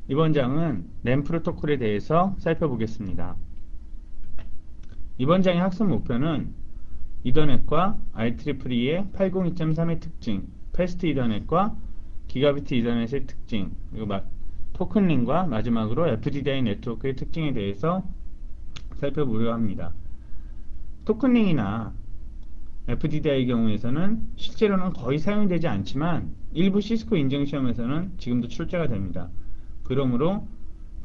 이번 장은 램 프로토콜에 대해서 살펴보겠습니다. 이번 장의 학습 목표는 이더넷과 IEEE의 802.3의 특징, 패스트 이더넷과 기가비트 이더넷의 특징, 그리고 토큰링과 마지막으로 FDDI 네트워크의 특징에 대해서 살펴보려 합니다. 토큰링이나 FDDI의 경우에서는 실제로는 거의 사용되지 않지만 일부 시스코 인증 시험에서는 지금도 출제가 됩니다. 그러므로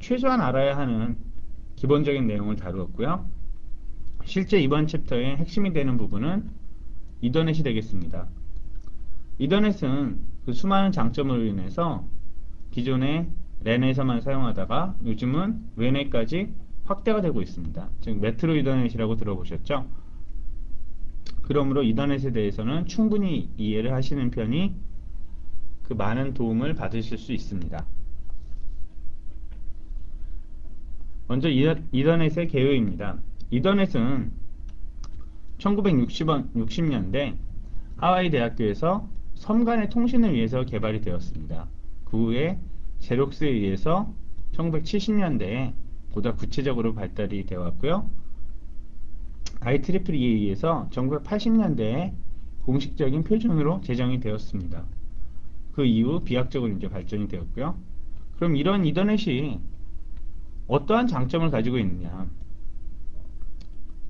최소한 알아야 하는 기본적인 내용을 다루었고요. 실제 이번 챕터의 핵심이 되는 부분은 이더넷이 되겠습니다. 이더넷은 그 수많은 장점으로 인해서 기존의 랜에서만 사용하다가 요즘은 웬에까지 확대가 되고 있습니다. 즉 메트로 이더넷이라고 들어보셨죠? 그러므로 이더넷에 대해서는 충분히 이해를 하시는 편이 그 많은 도움을 받으실 수 있습니다. 먼저 이더넷의 개요입니다. 이더넷은 1960년대 하와이 대학교에서 섬 간의 통신을 위해서 개발이 되었습니다. 그 후에 제록스에 의해서 1970년대에 보다 구체적으로 발달이 되어 왔고요. IEEE에 의해서 1980년대에 공식적인 표준으로 제정이 되었습니다. 그 이후 비약적으로 이제 발전이 되었고요. 그럼 이런 이더넷이 어떠한 장점을 가지고 있느냐?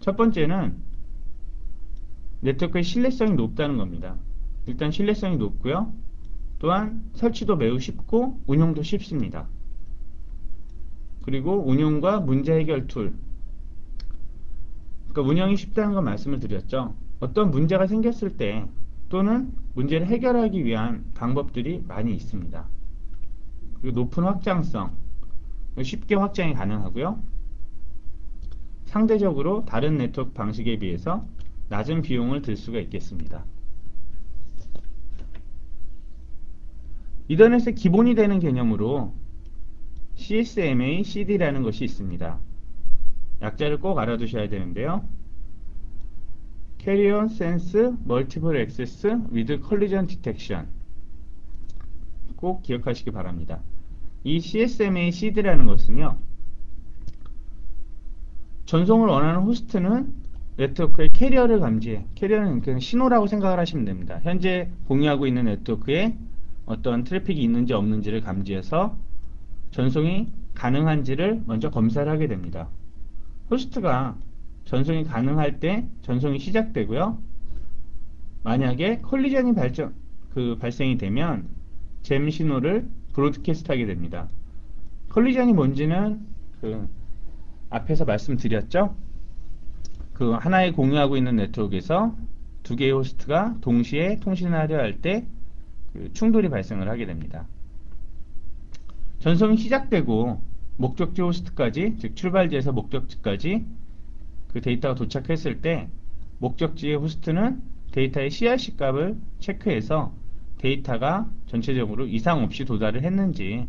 첫 번째는 네트워크의 신뢰성이 높다는 겁니다. 일단 신뢰성이 높고요. 또한 설치도 매우 쉽고 운용도 쉽습니다. 그리고 운용과 문제 해결 툴, 그러니까 운영이 쉽다는 건 말씀을 드렸죠. 어떤 문제가 생겼을 때 또는 문제를 해결하기 위한 방법들이 많이 있습니다. 그리고 높은 확장성, 쉽게 확장이 가능하고요. 상대적으로 다른 네트워크 방식에 비해서 낮은 비용을 들 수가 있겠습니다. 이더넷의 기본이 되는 개념으로 CSMA CD라는 것이 있습니다. 약자를 꼭 알아두셔야 되는데요. Carrier Sense Multiple Access with Collision Detection, 꼭 기억하시기 바랍니다. 이 CSMA CD라는 것은요, 전송을 원하는 호스트는 네트워크의 캐리어를 감지해, 캐리어는 그냥 신호라고 생각을 하시면 됩니다. 현재 공유하고 있는 네트워크에 어떤 트래픽이 있는지 없는지를 감지해서 전송이 가능한지를 먼저 검사를 하게 됩니다. 호스트가 전송이 가능할 때 전송이 시작되고요. 만약에 콜리전이 발생이 되면 잼 신호를 브로드캐스트 하게 됩니다. 콜리전이 뭔지는 앞에서 말씀드렸죠. 그 하나의 공유하고 있는 네트워크에서 두 개의 호스트가 동시에 통신을 하려 할 때 충돌이 발생을 하게 됩니다. 전송이 시작되고 목적지 호스트까지, 즉 출발지에서 목적지까지 그 데이터가 도착했을 때 목적지의 호스트는 데이터의 CRC 값을 체크해서 데이터가 전체적으로 이상 없이 도달을 했는지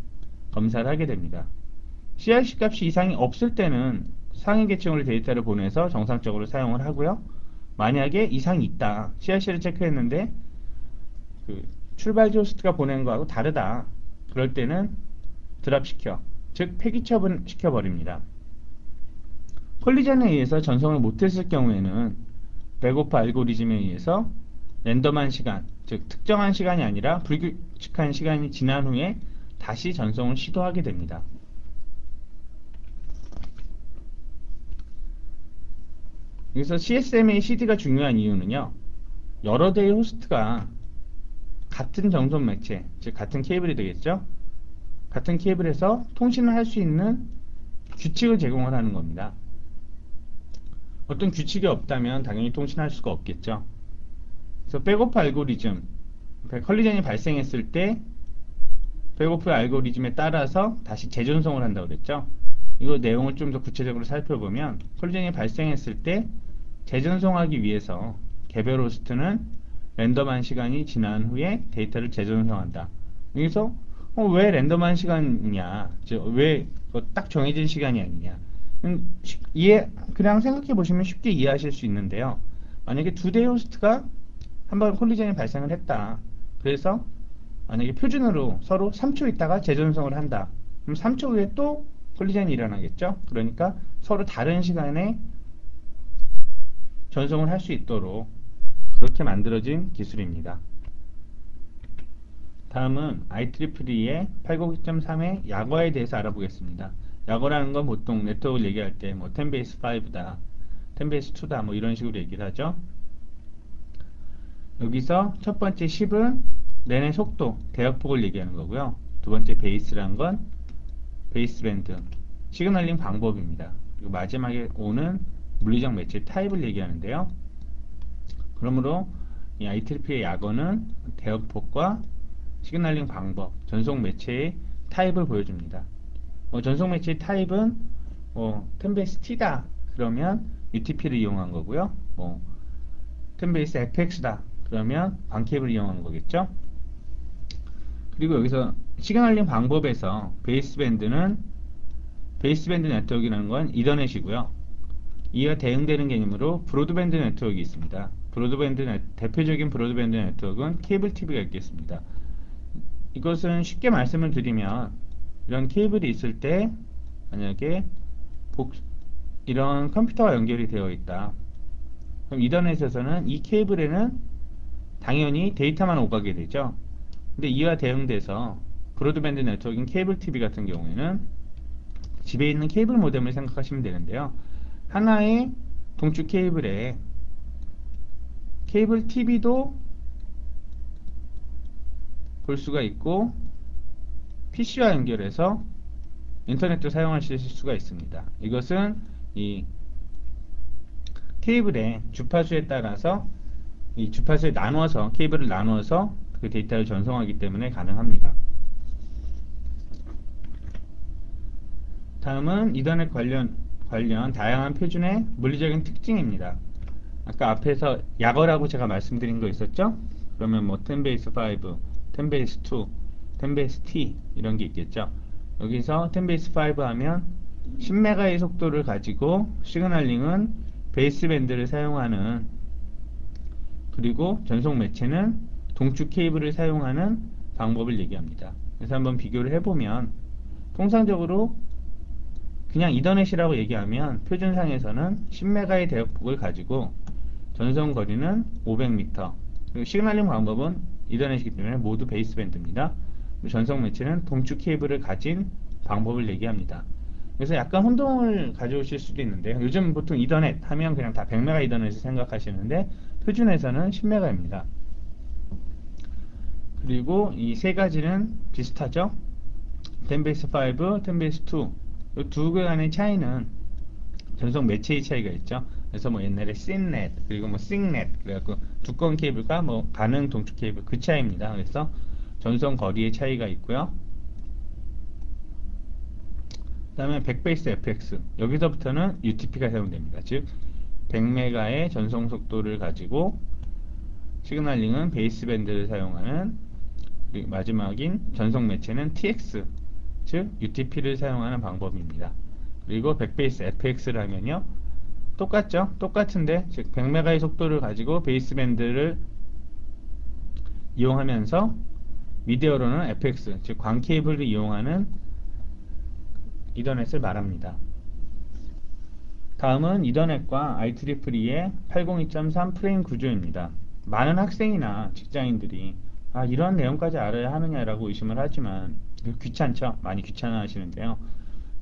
검사를 하게 됩니다. CRC 값이 이상이 없을 때는 상위 계층으로 데이터를 보내서 정상적으로 사용을 하고요. 만약에 이상이 있다, CRC를 체크했는데 그 출발지 호스트가 보낸 거하고 다르다, 그럴 때는 드랍시켜, 즉 폐기 처분시켜버립니다. 콜리전에 의해서 전송을 못했을 경우에는 백오프 알고리즘에 의해서 랜덤한 시간, 즉 특정한 시간이 아니라 불규칙한 시간이 지난 후에 다시 전송을 시도하게 됩니다. 여기서 CSMA CD가 중요한 이유는요, 여러 대의 호스트가 같은 정선 매체, 즉 같은 케이블이 되겠죠. 같은 케이블에서 통신을 할 수 있는 규칙을 제공을 하는 겁니다. 어떤 규칙이 없다면 당연히 통신할 수가 없겠죠. 그래서 백오프 알고리즘, 컬리전이 발생했을 때 백오프 알고리즘에 따라서 다시 재전송을 한다고 그랬죠. 이거 내용을 좀 더 구체적으로 살펴보면, 컬리전이 발생했을 때 재전송하기 위해서 개별 호스트는 랜덤한 시간이 지난 후에 데이터를 재전송한다. 여기서 왜 랜덤한 시간이냐, 왜 딱 정해진 시간이 아니냐, 그냥 생각해 보시면 쉽게 이해하실 수 있는데요. 만약에 두 대의 호스트가 한번 콜리전이 발생을 했다. 그래서 만약에 표준으로 서로 3초 있다가 재전송을 한다. 그럼 3초 후에 또 콜리전이 일어나겠죠. 그러니까 서로 다른 시간에 전송을 할 수 있도록 그렇게 만들어진 기술입니다. 다음은 IEEE의 802.3의 약어에 대해서 알아보겠습니다. 약어라는 건 보통 네트워크를 얘기할 때 뭐 10base5다, 10base2다 뭐 이런 식으로 얘기를 하죠. 여기서 첫 번째 10은 랜의 속도, 대역폭을 얘기하는 거고요. 두 번째 베이스란 건 베이스밴드, 시그널링 방법입니다. 그리고 마지막에 5는 물리적 매체 타입을 얘기하는데요. 그러므로 이 IEEE의 약어는 대역폭과 시그널링 방법, 전송 매체의 타입을 보여줍니다. 전송 매체의 타입은 10base-T다 그러면 UTP를 이용한 거고요. 10base-FX다 그러면 광케이블을 이용한 거겠죠. 그리고 여기서 시그널링 방법에서 베이스밴드 네트워크라는 건 이더넷이고요. 이와 대응되는 개념으로 브로드밴드 네트워크가 있습니다. 대표적인 브로드밴드 네트워크는 케이블 TV가 있겠습니다. 이것은 쉽게 말씀을 드리면 이런 케이블이 있을 때 만약에 이런 컴퓨터와 연결이 되어 있다. 그럼 이더넷에서는 이 케이블에는 당연히 데이터만 오가게 되죠. 근데 이와 대응돼서 브로드밴드 네트워크인 케이블 TV 같은 경우에는 집에 있는 케이블 모뎀을 생각하시면 되는데요. 하나의 동축 케이블에 케이블 TV도 볼 수가 있고 PC와 연결해서 인터넷도 사용하실 수가 있습니다. 이것은 이 케이블의 주파수에 따라서 이 주파수에 나눠서 케이블을 나눠서 그 데이터를 전송하기 때문에 가능합니다. 다음은 이더넷 관련 다양한 표준의 물리적인 특징입니다. 아까 앞에서 약어라고 제가 말씀드린 거 있었죠? 그러면 10base5, 10base2, 10base-T 이런 게 있겠죠. 여기서 10base5 하면 10메가의 속도를 가지고 시그널링은 베이스밴드를 사용하는, 그리고 전송 매체는 동축 케이블을 사용하는 방법을 얘기합니다. 그래서 한번 비교를 해보면 통상적으로 그냥 이더넷이라고 얘기하면 표준상에서는 10메가의 대역폭을 가지고 전송 거리는 500m, 그리고 시그널링 방법은 이더넷이기 때문에 모두 베이스밴드입니다. 전송 매체는 동축 케이블을 가진 방법을 얘기합니다. 그래서 약간 혼동을 가져오실 수도 있는데요. 요즘 보통 이더넷 하면 그냥 다 100메가 이더넷을 생각하시는데 표준에서는 10메가입니다. 그리고 이 세 가지는 비슷하죠. 10base5, 10base2 이 두 개 간의 차이는 전송 매체의 차이가 있죠. 그래서 옛날에 씬넷 그리고 싱넷 그래갖고 두꺼운 케이블과 가능 동축 케이블 그 차이입니다. 그래서 전송 거리의 차이가 있고요. 그 다음에 백베이스 FX 여기서부터는 UTP가 사용됩니다. 즉 100메가의 전송 속도를 가지고 시그널링은 베이스밴드를 사용하는, 그리고 마지막인 전송 매체는 TX 즉 UTP를 사용하는 방법입니다. 그리고 백베이스 FX를 하면요 똑같죠? 똑같은데 즉 100메가의 속도를 가지고 베이스밴드를 이용하면서 미디어로는 FX 즉 광케이블을 이용하는 이더넷을 말합니다. 다음은 이더넷과 IEEE의 802.3 프레임 구조입니다. 많은 학생이나 직장인들이 이런 내용까지 알아야 하느냐라고 의심을 하지만 귀찮죠? 많이 귀찮아 하시는데요.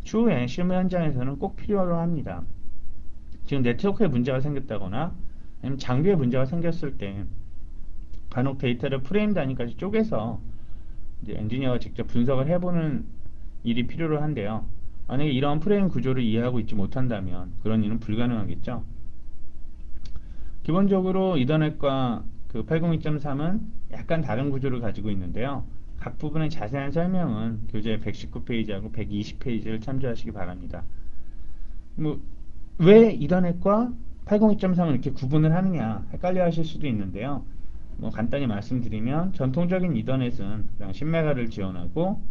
추후에 실무 현장에서는 꼭 필요로 합니다. 지금 네트워크에 문제가 생겼다거나 아니면 장비에 문제가 생겼을 때 간혹 데이터를 프레임 단위까지 쪼개서 이제 엔지니어가 직접 분석을 해보는 일이 필요로 한데요. 만약에 이런 프레임 구조를 이해하고 있지 못한다면 그런 일은 불가능하겠죠. 기본적으로 이더넷과 그 802.3은 약간 다른 구조를 가지고 있는데요. 각 부분의 자세한 설명은 교재 119페이지하고 120페이지를 참조하시기 바랍니다. 왜 이더넷과 802.3을 이렇게 구분을 하느냐 헷갈려 하실 수도 있는데요. 간단히 말씀드리면 전통적인 이더넷은 그냥 10메가를 지원하고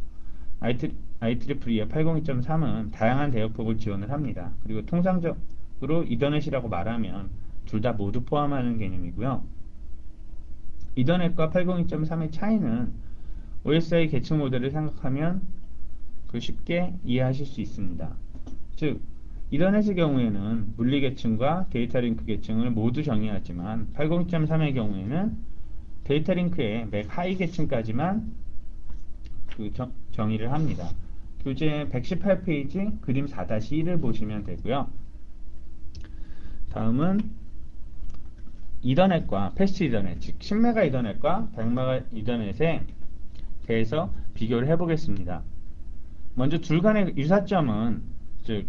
IEEE의 802.3은 다양한 대역폭을 지원을 합니다. 그리고 통상적으로 이더넷이라고 말하면 둘 다 모두 포함하는 개념이고요. 이더넷과 802.3의 차이는 OSI 계층 모델을 생각하면 쉽게 이해하실 수 있습니다. 즉, 이더넷의 경우에는 물리 계층과 데이터 링크 계층을 모두 정의하지만 802.3의 경우에는 데이터 링크의 맥 하이 계층까지만 정의를 합니다. 교재 118페이지 그림 4-1을 보시면 되고요. 다음은 이더넷과 패스트 이더넷, 즉 10메가 이더넷과 100메가 이더넷에 대해서 비교를 해보겠습니다. 먼저 둘 간의 유사점은, 즉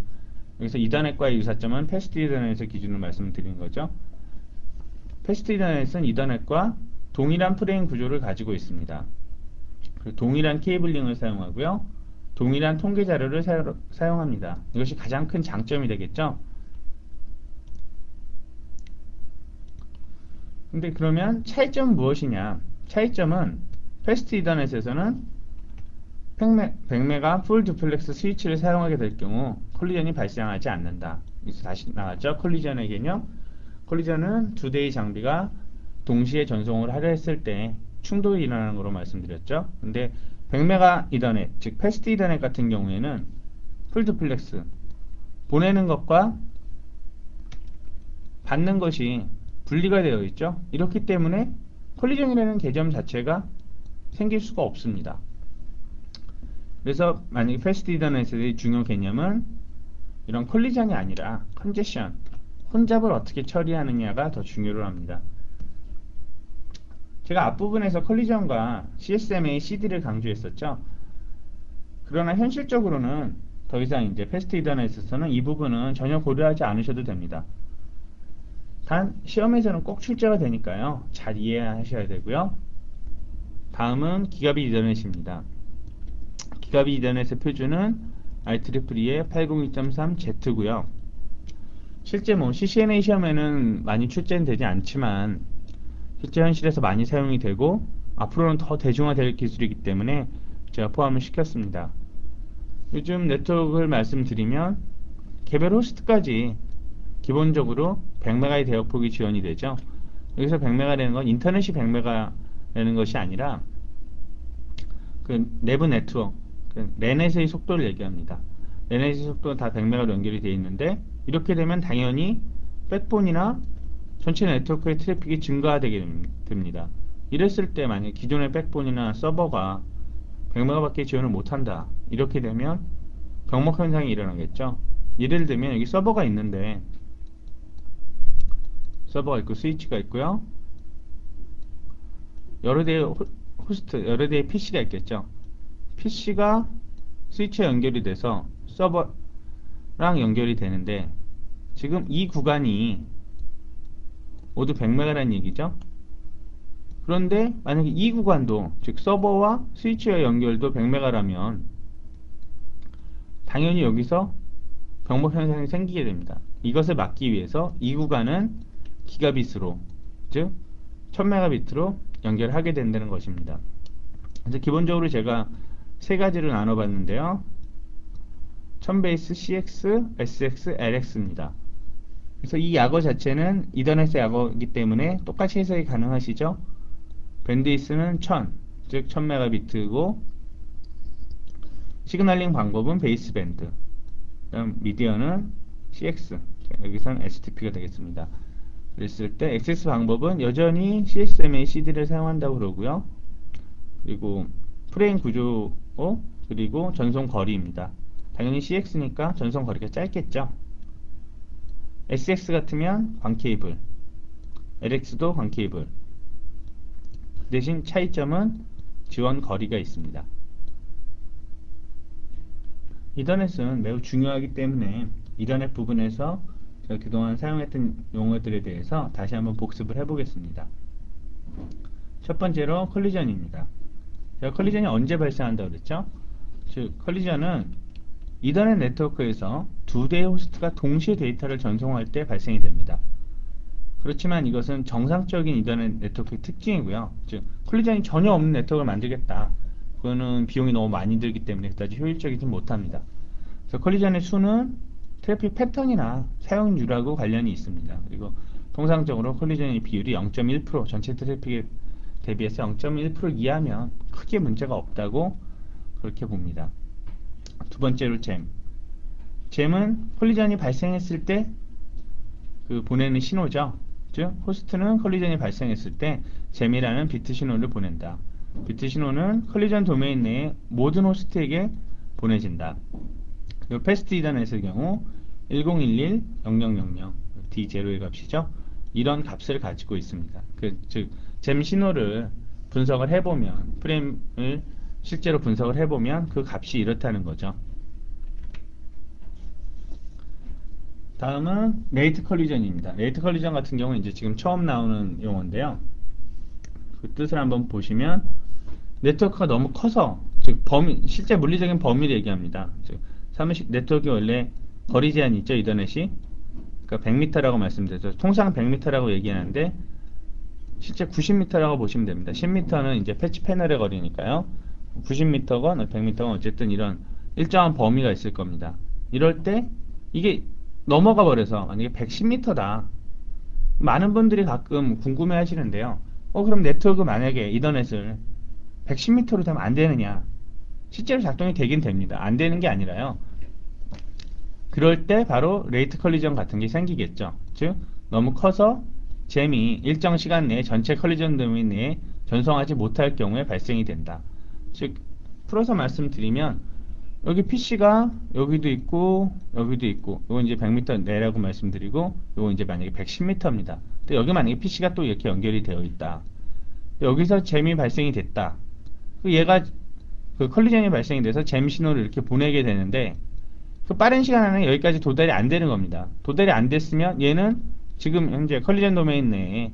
여기서 이더넷과의 유사점은 패스트 이더넷의 기준으로 말씀드린 거죠. 패스트 이더넷은 이더넷과 동일한 프레임 구조를 가지고 있습니다. 동일한 케이블링을 사용하고요. 동일한 통계 자료를 사용합니다. 이것이 가장 큰 장점이 되겠죠. 근데 그러면 차이점은 무엇이냐? 차이점은 패스트 이더넷에서는 100메가 풀 듀플렉스 스위치를 사용하게 될 경우 콜리전이 발생하지 않는다. 여기서 다시 나왔죠? 콜리전의 개념. 콜리전은 두 대의 장비가 동시에 전송을 하려 했을 때 충돌이 일어나는 것으로 말씀드렸죠. 근데 100메가 이더넷, 즉 패스트 이더넷 같은 경우에는 풀 듀플렉스, 보내는 것과 받는 것이 분리가 되어 있죠. 이렇기 때문에 콜리전이라는 개념 자체가 생길 수가 없습니다. 그래서 만약에 패스트 이더넷의 중요 개념은 이런 콜리전이 아니라 컨제션, 혼잡을 어떻게 처리하느냐가 더 중요로 합니다. 제가 앞부분에서 콜리전과 CSMA, CD를 강조했었죠. 그러나 현실적으로는 더 이상 이제 패스트 이더넷에서는 이 부분은 전혀 고려하지 않으셔도 됩니다. 단 시험에서는 꼭 출제가 되니까요. 잘 이해하셔야 되고요. 다음은 기가빗 이더넷입니다. 기가빗 이더넷의 표준은 IEEE의 802.3Z고요. 실제 CCNA 시험에는 많이 출제는 되지 않지만 실제 현실에서 많이 사용이 되고 앞으로는 더 대중화될 기술이기 때문에 제가 포함을 시켰습니다. 요즘 네트워크를 말씀드리면 개별 호스트까지 기본적으로 100메가의 대역폭이 지원이 되죠. 여기서 100메가라는 건 인터넷이 100메가라는 것이 아니라 그 내부 네트워크, 랜에서의 속도를 얘기합니다. 랜에서의 속도는 다 100메가로 연결이 되어 있는데 이렇게 되면 당연히 백본이나 전체 네트워크의 트래픽이 증가되게 됩니다. 이랬을 때 만약 기존의 백본이나 서버가 100메가밖에 지원을 못한다. 이렇게 되면 병목 현상이 일어나겠죠. 예를 들면 여기 서버가 있는데 서버가 있고 스위치가 있고요. 여러 대의 호스트, 여러 대의 PC가 있겠죠. PC가 스위치에 연결이 돼서 서버랑 연결이 되는데 지금 이 구간이 모두 100메가라는 얘기죠. 그런데 만약에 이 구간도, 즉 서버와 스위치의 연결도 100메가라면 당연히 여기서 병목 현상이 생기게 됩니다. 이것을 막기 위해서 이 구간은 기가빗으로, 즉 1000메가비트로 연결하게 된다는 것입니다. 그래서 기본적으로 제가 세 가지를 나눠봤는데요. 1000베이스 CX, SX, LX입니다. 그래서 이 약어 자체는 이더넷의 약어이기 때문에 똑같이 해석이 가능하시죠. 밴드위스는 1000, 즉 1000메가비트고 시그널링 방법은 베이스밴드, 그다음 미디어는 CX, 여기서는 STP가 되겠습니다. 그랬을 때 액세스 방법은 여전히 CSMA, CD를 사용한다고 그러고요. 그리고 프레임 구조, 그리고 전송 거리입니다. 당연히 CX니까 전송 거리가 짧겠죠. SX 같으면 광케이블, LX도 광케이블. 대신 차이점은 지원 거리가 있습니다. 이더넷은 매우 중요하기 때문에 이더넷 부분에서 제가 그동안 사용했던 용어들에 대해서 다시 한번 복습을 해보겠습니다. 첫 번째로 컬리전입니다. 제가 컬리전이 언제 발생한다고 그랬죠? 즉 컬리전은 이더넷 네트워크에서 두 대의 호스트가 동시에 데이터를 전송할 때 발생이 됩니다. 그렇지만 이것은 정상적인 이더넷 네트워크의 특징이고요. 즉 컬리전이 전혀 없는 네트워크를 만들겠다. 그거는 비용이 너무 많이 들기 때문에 그다지 효율적이지 못합니다. 그래서 컬리전의 수는 트래픽 패턴이나 사용률하고 관련이 있습니다. 그리고 통상적으로 컬리전의 비율이 0.1%, 전체 트래픽에 대비해서 0.1% 이하면 크게 문제가 없다고 그렇게 봅니다. 번째로 잼. 잼은 콜리전이 발생했을 때 그 보내는 신호죠. 즉 호스트는 콜리전이 발생했을 때 잼이라는 비트 신호를 보낸다. 비트 신호는 콜리전 도메인 내의 모든 호스트에게 보내진다. 그리고 패스트 이더넷의 경우 1011.0000 D0의 값이죠. 이런 값을 가지고 있습니다. 즉 잼 신호를 분석을 해보면, 프레임을 실제로 분석을 해보면 그 값이 이렇다는 거죠. 다음은 레이트 컬리전입니다. 레이트 컬리전 같은 경우는 이제 지금 처음 나오는 용어인데요. 그 뜻을 한번 보시면, 네트워크가 너무 커서, 즉 실제 물리적인 범위를 얘기합니다. 즉 사무실 네트워크 원래 거리 제한이 있죠. 이더넷이 그러니까 100m라고 말씀드렸죠. 통상 100m라고 얘기하는데 실제 90m라고 보시면 됩니다. 10m는 이제 패치 패널의 거리니까요. 90m건 100m건 어쨌든 이런 일정한 범위가 있을 겁니다. 이럴 때 이게 넘어가 버려서 만약에 110m다. 많은 분들이 가끔 궁금해 하시는데요. 그럼 네트워크 만약에 이더넷을 110m로 되면 안 되느냐? 실제로 작동이 되긴 됩니다. 안 되는 게 아니라요. 그럴 때 바로 레이트 컬리전 같은 게 생기겠죠. 즉 너무 커서 잼이 일정 시간 내에 전체 컬리전 도메인 내에 전송하지 못할 경우에 발생이 된다. 즉 풀어서 말씀드리면 여기 PC가 여기도 있고 여기도 있고 이건 이제 100m 내라고 말씀드리고 이건 이제 만약에 110m입니다. 근데 여기 만약에 PC가 또 이렇게 연결이 되어 있다. 여기서 잼이 발생이 됐다. 얘가 그 컬리전이 발생이 돼서 잼 신호를 이렇게 보내게 되는데 그 빠른 시간 안에 여기까지 도달이 안 되는 겁니다. 도달이 안 됐으면 얘는 지금 현재 컬리전 도메인 내에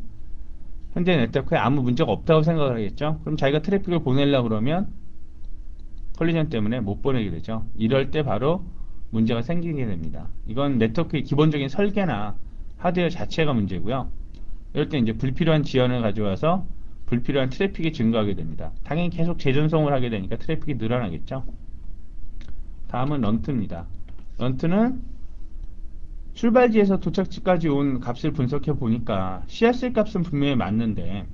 현재 네트워크에 아무 문제가 없다고 생각을 하겠죠. 그럼 자기가 트래픽을 보내려고 그러면 컬리전 때문에 못 보내게 되죠. 이럴 때 바로 문제가 생기게 됩니다. 이건 네트워크의 기본적인 설계나 하드웨어 자체가 문제고요. 이럴 때 이제 불필요한 지연을 가져와서 불필요한 트래픽이 증가하게 됩니다. 당연히 계속 재전송을 하게 되니까 트래픽이 늘어나겠죠. 다음은 런트입니다. 런트는 출발지에서 도착지까지 온 값을 분석해 보니까 CRC 값은 분명히 맞는데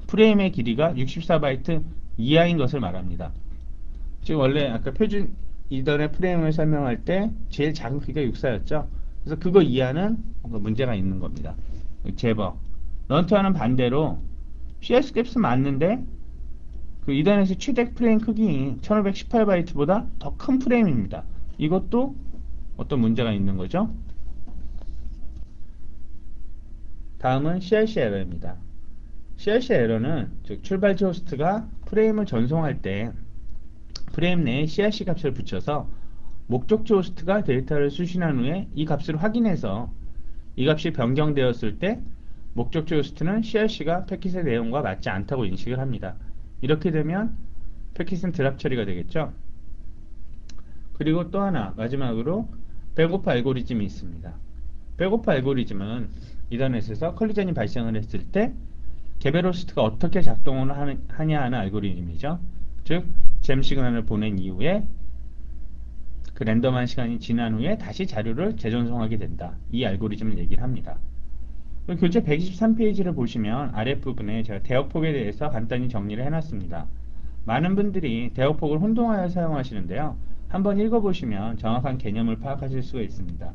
프레임의 길이가 64바이트 이하인 것을 말합니다. 즉 원래 아까 표준 이더넷 프레임을 설명할 때 제일 작은 크기가 64였죠. 그래서 그거 이하는 뭔가 문제가 있는 겁니다. 제버. 런트와는 반대로 CRC 값은 맞는데 그 이더넷의 최대 프레임 크기 1518바이트보다 더 큰 프레임입니다. 이것도 어떤 문제가 있는 거죠? 다음은 CRC 에러입니다. CRC 에러는 즉 출발지 호스트가 프레임을 전송할 때 프레임 내에 CRC 값을 붙여서 목적지 호스트가 데이터를 수신한 후에 이 값을 확인해서 이 값이 변경되었을 때 목적지 호스트는 CRC가 패킷의 내용과 맞지 않다고 인식을 합니다. 이렇게 되면 패킷은 드랍 처리가 되겠죠. 그리고 또 하나 마지막으로 백오프 알고리즘이 있습니다. 백오프 알고리즘은 이더넷에서 컬리전이 발생을 했을 때 개별 호스트가 어떻게 작동을 하냐 하는 알고리즘이죠. 즉 잼 시그널을 보낸 이후에 그 랜덤한 시간이 지난 후에 다시 자료를 재전송하게 된다. 이 알고리즘을 얘기를 합니다. 교재 123페이지를 보시면 아랫부분에 제가 대역폭에 대해서 간단히 정리를 해놨습니다. 많은 분들이 대역폭을 혼동하여 사용하시는데요. 한번 읽어보시면 정확한 개념을 파악하실 수가 있습니다.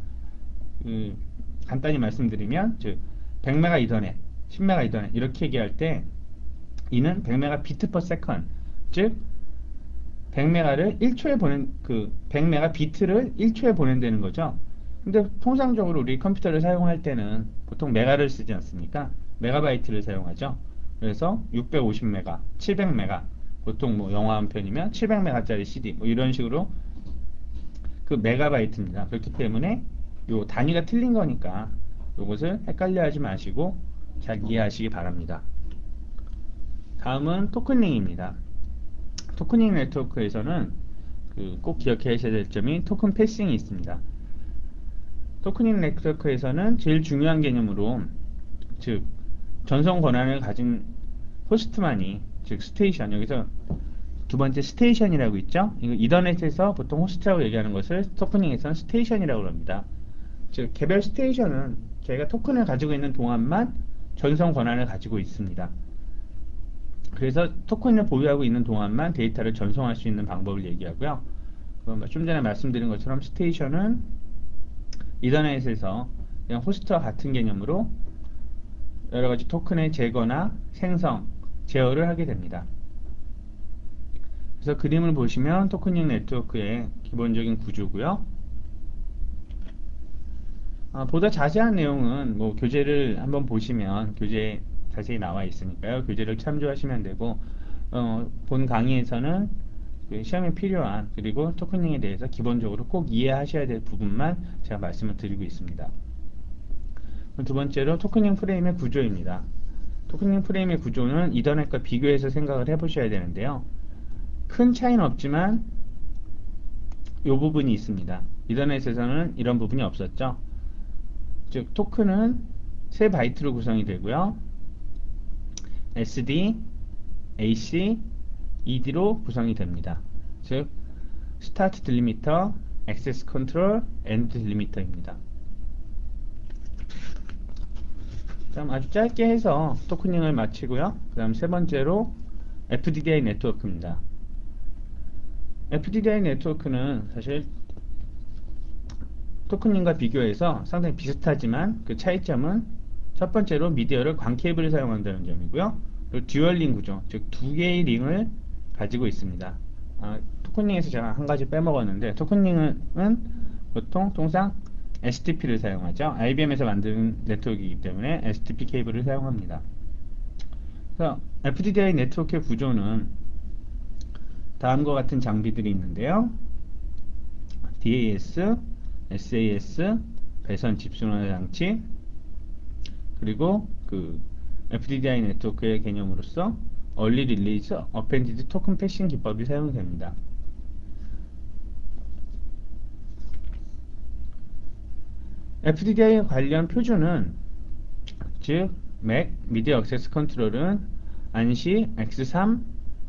간단히 말씀드리면 즉 100메가 이더넷, 10메가 이더넷 이렇게 얘기할 때 이는 100메가 비트 퍼 세컨, 즉 100메가를 1초에 보낸 100메가 비트를 1초에 보낸다는 거죠. 근데 통상적으로 우리 컴퓨터를 사용할 때는 보통 메가를 쓰지 않습니까? 메가바이트를 사용하죠. 그래서 650메가, 700메가, 보통 뭐 영화 한 편이면 700메가짜리 CD 뭐 이런 식으로 그 메가바이트입니다. 그렇기 때문에 요 단위가 틀린 거니까 요것을 헷갈려 하지 마시고 잘 이해하시기 바랍니다. 다음은 토큰링입니다. 토큰링 네트워크에서는 꼭 기억하셔야 될 점이 토큰 패싱이 있습니다. 토큰링 네트워크에서는 제일 중요한 개념으로 즉 전송 권한을 가진 호스트만이 즉 스테이션, 여기서 두 번째 스테이션이라고 있죠. 이거 이더넷에서 보통 호스트라고 얘기하는 것을 토큰링에서는 스테이션이라고 합니다. 즉 개별 스테이션은 저희가 토큰을 가지고 있는 동안만 전송 권한을 가지고 있습니다. 그래서 토큰을 보유하고 있는 동안만 데이터를 전송할 수 있는 방법을 얘기하고요. 좀 전에 말씀드린 것처럼 스테이션은 이더넷에서 그냥 호스트와 같은 개념으로 여러 가지 토큰의 제거나 생성, 제어를 하게 됩니다. 그래서 그림을 보시면 토큰링 네트워크의 기본적인 구조고요. 보다 자세한 내용은 뭐 교재를 한번 보시면 교재에 자세히 나와 있으니까요. 교재를 참조하시면 되고 본 강의에서는 그 시험에 필요한 그리고 토큰링에 대해서 기본적으로 꼭 이해하셔야 될 부분만 제가 말씀을 드리고 있습니다. 두 번째로 토큰링 프레임의 구조입니다. 토큰링 프레임의 구조는 이더넷과 비교해서 생각을 해보셔야 되는데요. 큰 차이는 없지만 이 부분이 있습니다. 이더넷에서는 이런 부분이 없었죠. 즉 토큰은 3바이트로 구성이 되고요. SD, AC, ED로 구성이 됩니다. 즉 스타트 딜리미터, 액세스 컨트롤, 엔드 딜리미터입니다. 그럼 아주 짧게 해서 토큰링을 마치고요. 그 다음 세 번째로 FDDI 네트워크입니다. FDDI 네트워크는 사실 토큰링과 비교해서 상당히 비슷하지만 그 차이점은 첫 번째로 미디어를 광 케이블을 사용한다는 점이고요. 그리고 듀얼링 구조, 즉 두 개의 링을 가지고 있습니다. 토큰링에서 제가 한 가지 빼먹었는데 토큰링은 통상 STP를 사용하죠. IBM에서 만든 네트워크이기 때문에 STP 케이블을 사용합니다. 그래서 FDDI 네트워크의 구조는 다음과 같은 장비들이 있는데요. DAS, SAS, 배선 집순환 장치, 그리고 그 FDDI 네트워크의 개념으로서 얼리 릴리즈, 어펜디드 토큰 패싱 기법이 사용됩니다. FDDI 관련 표준은 즉 맥 미디어 액세스 컨트롤은 ANSI X3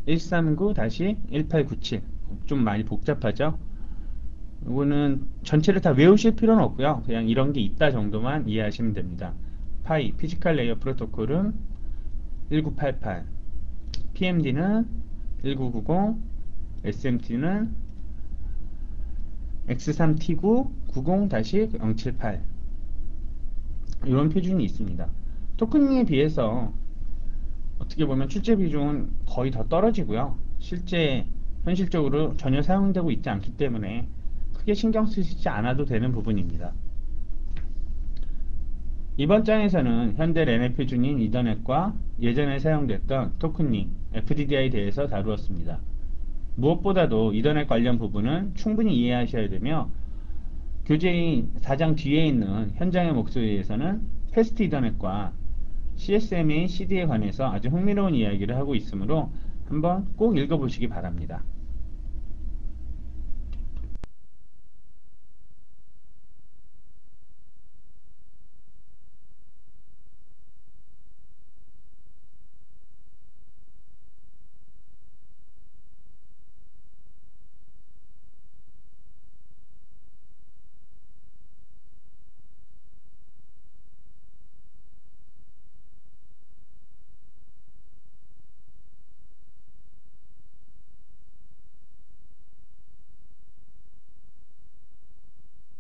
139-1897 좀 많이 복잡하죠. 이거는 전체를 다 외우실 필요는 없고요. 그냥 이런 게 있다 정도만 이해하시면 됩니다. 파이 피지컬 레이어 프로토콜은 1988, PMD는 1990, SMT는 X3T9 90-078 이런 표준이 있습니다. 토큰링에 비해서 어떻게 보면 출제 비중은 거의 더 떨어지고요. 현실적으로 전혀 사용되고 있지 않기 때문에 크게 신경 쓰시지 않아도 되는 부분입니다. 이번 장에서는 현대 랜의 표준인 이더넷과 예전에 사용됐던 토큰링, FDDI에 대해서 다루었습니다. 무엇보다도 이더넷 관련 부분은 충분히 이해하셔야 되며 교재인 4장 뒤에 있는 현장의 목소리에서는 패스트 이더넷과 CSMA CD에 관해서 아주 흥미로운 이야기를 하고 있으므로 한번 꼭 읽어보시기 바랍니다.